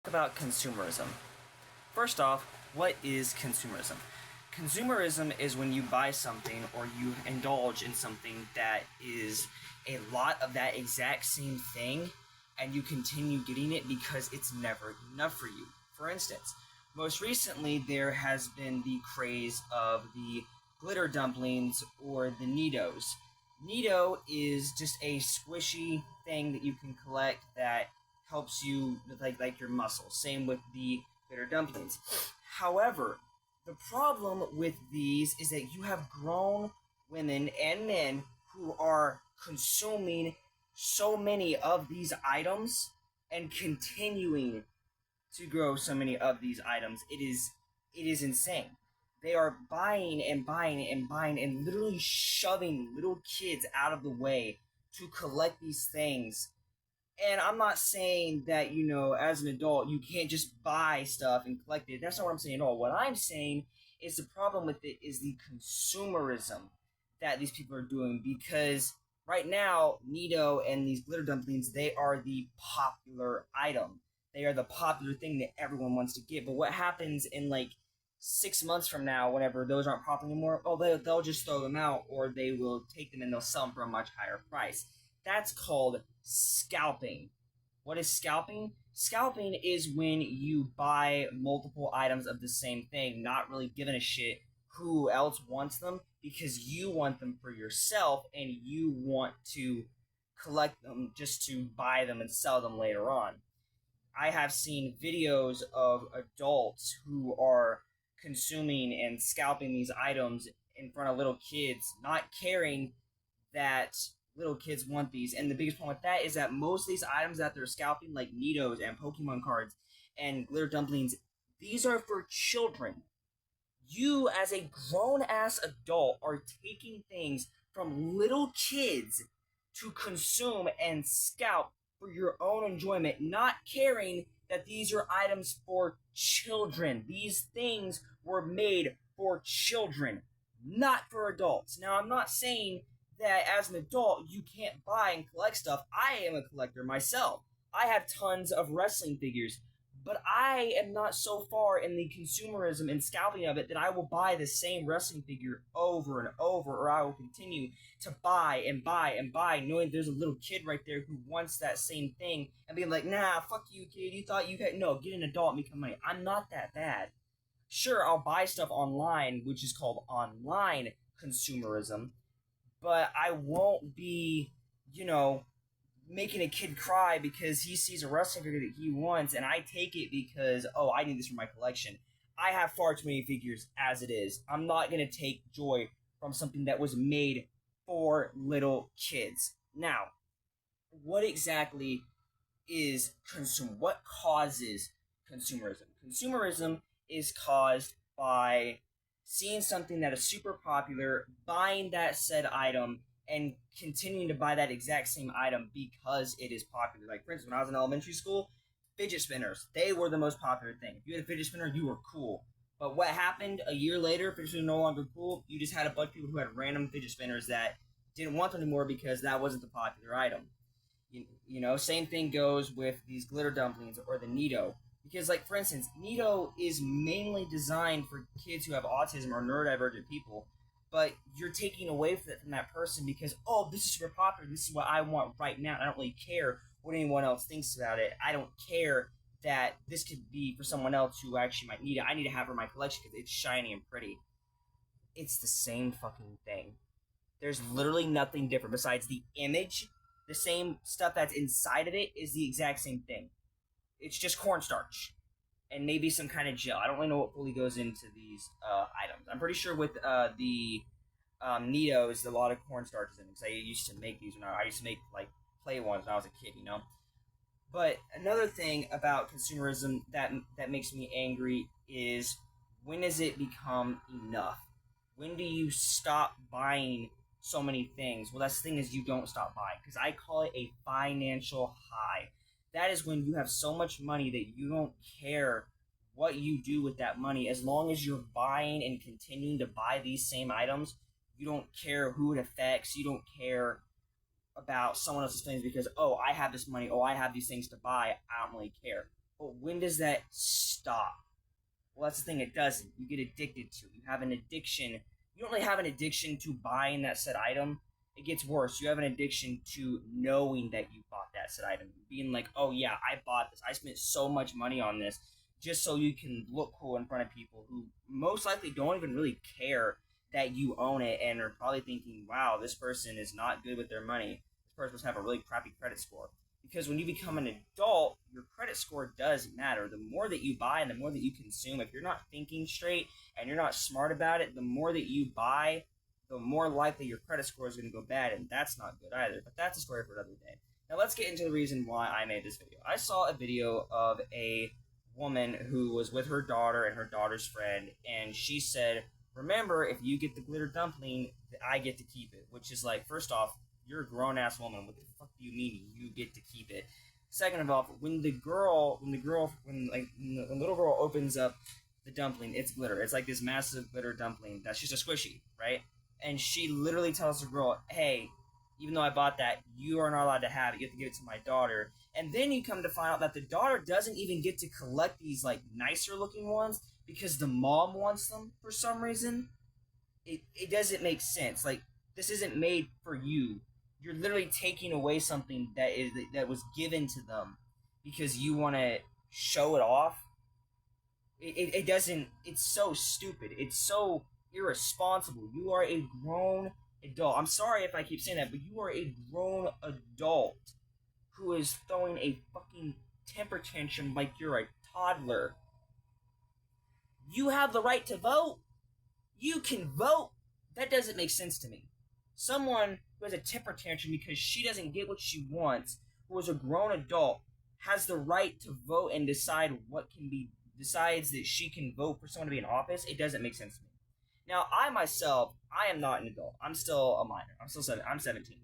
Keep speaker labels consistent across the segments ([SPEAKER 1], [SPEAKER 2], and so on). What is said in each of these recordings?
[SPEAKER 1] About consumerism. First off, what is consumerism? Consumerism is when you buy something or you indulge in something that is a lot of that exact same thing and you continue getting it because it's never enough for you. For instance, most recently there has been the craze of the glitter dumplings or the Neatos. Neato is just a squishy thing that you can collect that helps you with like your muscles. Same with the glitter dumplings. However, the problem with these is that you have grown women and men who are consuming so many of these items and continuing to grow so many of these items. It is insane. They are buying and buying and buying and literally shoving little kids out of the way to collect these things. And I'm not saying that, as an adult, you can't just buy stuff and collect it. That's not what I'm saying at all. What I'm saying is the problem with it is the consumerism that these people are doing. Because right now, Neato and these glitter dumplings, they are the popular item. They are the popular thing that everyone wants to get. But what happens in 6 months from now, whenever those aren't popular anymore, they'll just throw them out, or they will take them and they'll sell them for a much higher price. That's called scalping. What is scalping? Scalping is when you buy multiple items of the same thing, not really giving a shit who else wants them, because you want them for yourself and you want to collect them just to buy them and sell them later on. I have seen videos of adults who are consuming and scalping these items in front of little kids, not caring that little kids want these. And the biggest problem with that is that most of these items that they're scalping, like Neatos and Pokemon cards and glitter dumplings, these are for children. You, as a grown-ass adult, are taking things from little kids to consume and scalp for your own enjoyment, not caring that these are items for children. These things were made for children, not for adults. Now, I'm not saying that as an adult you can't buy and collect stuff. I am a collector myself. I have tons of wrestling figures, but I am not so far in the consumerism and scalping of it that I will buy the same wrestling figure over and over, or I will continue to buy and buy and buy, knowing there's a little kid right there who wants that same thing, and being like, nah, fuck you, kid, you thought you had, no, get an adult and become money. I'm not that bad. Sure, I'll buy stuff online, which is called online consumerism, but I won't be, making a kid cry because he sees a wrestling figure that he wants, and I take it because, oh, I need this for my collection. I have far too many figures as it is. I'm not going to take joy from something that was made for little kids. Now, what exactly is what causes consumerism? Consumerism is caused by seeing something that is super popular, buying that said item, and continuing to buy that exact same item because it is popular. Like, for instance, when I was in elementary school, fidget spinners, they were the most popular thing. If you had a fidget spinner, you were cool. But what happened a year later, fidget spinners were no longer cool. You just had a bunch of people who had random fidget spinners that didn't want them anymore because that wasn't the popular item. Same thing goes with these glitter dumplings or the Neato. Because, like, for instance, Neato is mainly designed for kids who have autism or neurodivergent people, but you're taking away from that person because, oh, this is super popular, this is what I want right now, and I don't really care what anyone else thinks about it. I don't care that this could be for someone else who actually might need it. I need to have it in my collection because it's shiny and pretty. It's the same fucking thing. There's literally nothing different besides the image. The same stuff that's inside of it is the exact same thing. It's just cornstarch and maybe some kind of gel. I don't really know what fully goes into these items. I'm pretty sure with the Neatos, a lot of cornstarch is in them. Because I used to make these I used to make play ones when I was a kid, But another thing about consumerism that makes me angry is, when does it become enough? When do you stop buying so many things? Well, that's the thing, is you don't stop buying, because I call it a financial high. That is when you have so much money that you don't care what you do with that money. As long as you're buying and continuing to buy these same items, you don't care who it affects. You don't care about someone else's things because, oh, I have this money. Oh, I have these things to buy. I don't really care. But when does that stop? Well, that's the thing, it doesn't. You get addicted to it. You have an addiction. You don't really have an addiction to buying that said item. It gets worse. You have an addiction to knowing that you bought that said item. Being like, oh yeah, I bought this. I spent so much money on this just so you can look cool in front of people who most likely don't even really care that you own it and are probably thinking, wow, this person is not good with their money. This person must have a really crappy credit score. Because when you become an adult, your credit score does matter. The more that you buy and the more that you consume, if you're not thinking straight and you're not smart about it, the more that you buy, the more likely your credit score is going to go bad, and that's not good either. But that's a story for another day. Now let's get into the reason why I made this video. I saw a video of a woman who was with her daughter and her daughter's friend, and she said, remember, if you get the glitter dumpling, I get to keep it. Which is like, first off, you're a grown ass woman. What the fuck do you mean you get to keep it? Second of all, when the little girl opens up the dumpling, it's glitter. It's like this massive glitter dumpling that's just a squishy, right? And she literally tells the girl, hey, even though I bought that, you are not allowed to have it. You have to give it to my daughter. And then you come to find out that the daughter doesn't even get to collect these like nicer looking ones because the mom wants them for some reason. It doesn't make sense. Like, this isn't made for you. You're literally taking away something that was given to them because you want to show it off. It doesn't. It's so stupid. It's so irresponsible. You are a grown adult. I'm sorry if I keep saying that, but you are a grown adult who is throwing a fucking temper tantrum like you're a toddler. You have the right to vote. You can vote. That doesn't make sense to me. Someone who has a temper tantrum because she doesn't get what she wants, who is a grown adult, has the right to vote and decides that she can vote for someone to be in office. It doesn't make sense to me. Now, I myself, I am not an adult. I'm still a minor. I'm 17.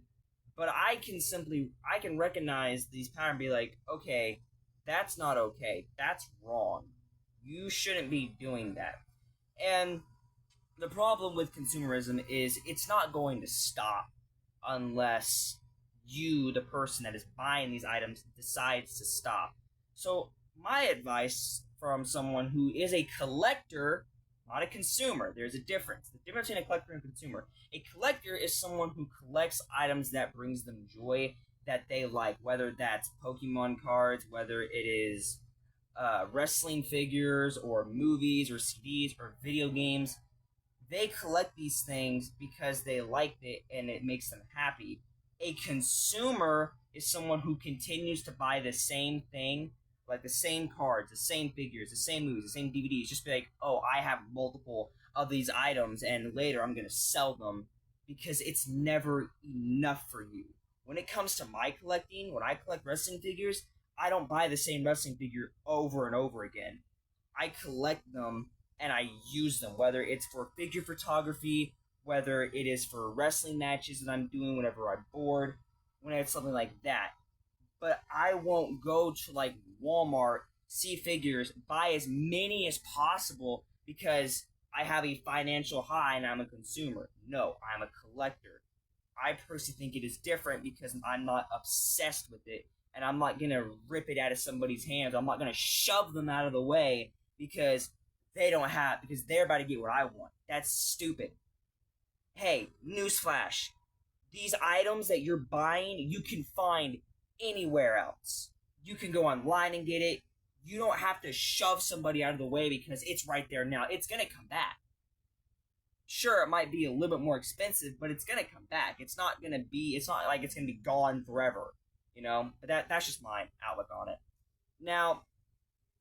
[SPEAKER 1] But I can recognize these patterns and be like, okay, that's not okay. That's wrong. You shouldn't be doing that. And the problem with consumerism is it's not going to stop unless you, the person that is buying these items, decides to stop. So my advice from someone who is a collector, not a consumer, there's a difference. The difference between a collector and a consumer. A collector is someone who collects items that brings them joy, that they like, whether that's Pokemon cards, whether it is wrestling figures or movies or CDs or video games. They collect these things because they like it and it makes them happy. A consumer is someone who continues to buy the same thing, like the same cards, the same figures, the same movies, the same DVDs. Just be like, oh, I have multiple of these items and later I'm going to sell them because it's never enough for you. When it comes to my collecting, when I collect wrestling figures, I don't buy the same wrestling figure over and over again. I collect them and I use them, whether it's for figure photography, whether it is for wrestling matches that I'm doing whenever I'm bored, when it's something like that. But I won't go to like Walmart, see figures, buy as many as possible because I have a financial high and I'm a consumer. No, I'm a collector. I personally think it is different because I'm not obsessed with it and I'm not going to rip it out of somebody's hands. I'm not going to shove them out of the way because because they're about to get what I want. That's stupid. Hey, newsflash. These items that you're buying, you can find anywhere else. You can go online and get it. You don't have to shove somebody out of the way because it's right there now. It's going to come back. Sure, it might be a little bit more expensive, but it's going to come back. It's not like it's going to be gone forever, But that's just my outlook on it. Now,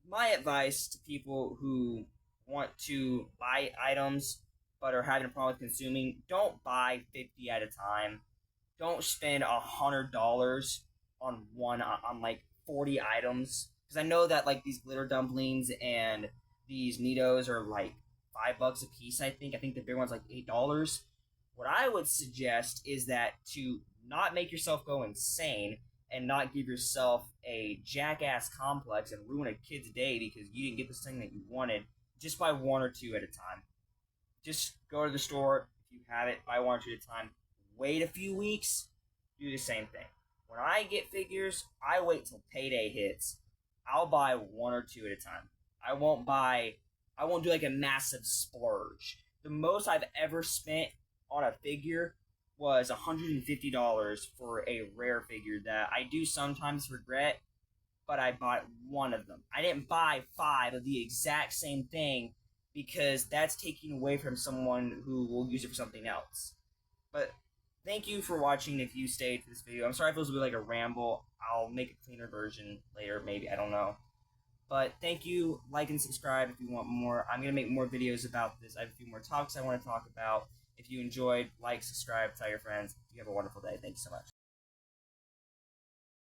[SPEAKER 1] my advice to people who want to buy items but are having a problem with consuming, don't buy 50 at a time. Don't spend $100 on like 40 items. Because I know that like these glitter dumplings and these Neatos are like $5 a piece, I think. I think the big one's like $8. What I would suggest is that to not make yourself go insane and not give yourself a jackass complex and ruin a kid's day because you didn't get this thing that you wanted, just buy one or two at a time. Just go to the store. If you have it, buy one or two at a time. Wait a few weeks, do the same thing. When I get figures, I wait till payday hits. I'll buy one or two at a time. I won't do like a massive splurge. The most I've ever spent on a figure was $150 for a rare figure that I do sometimes regret, but I bought one of them. I didn't buy five of the exact same thing because that's taking away from someone who will use it for something else. But thank you for watching if you stayed for this video. I'm sorry if it was a bit like a ramble. I'll make a cleaner version later, maybe. I don't know. But thank you. Like and subscribe if you want more. I'm going to make more videos about this. I have a few more talks I want to talk about. If you enjoyed, like, subscribe, tell your friends. You have a wonderful day. Thank you so much.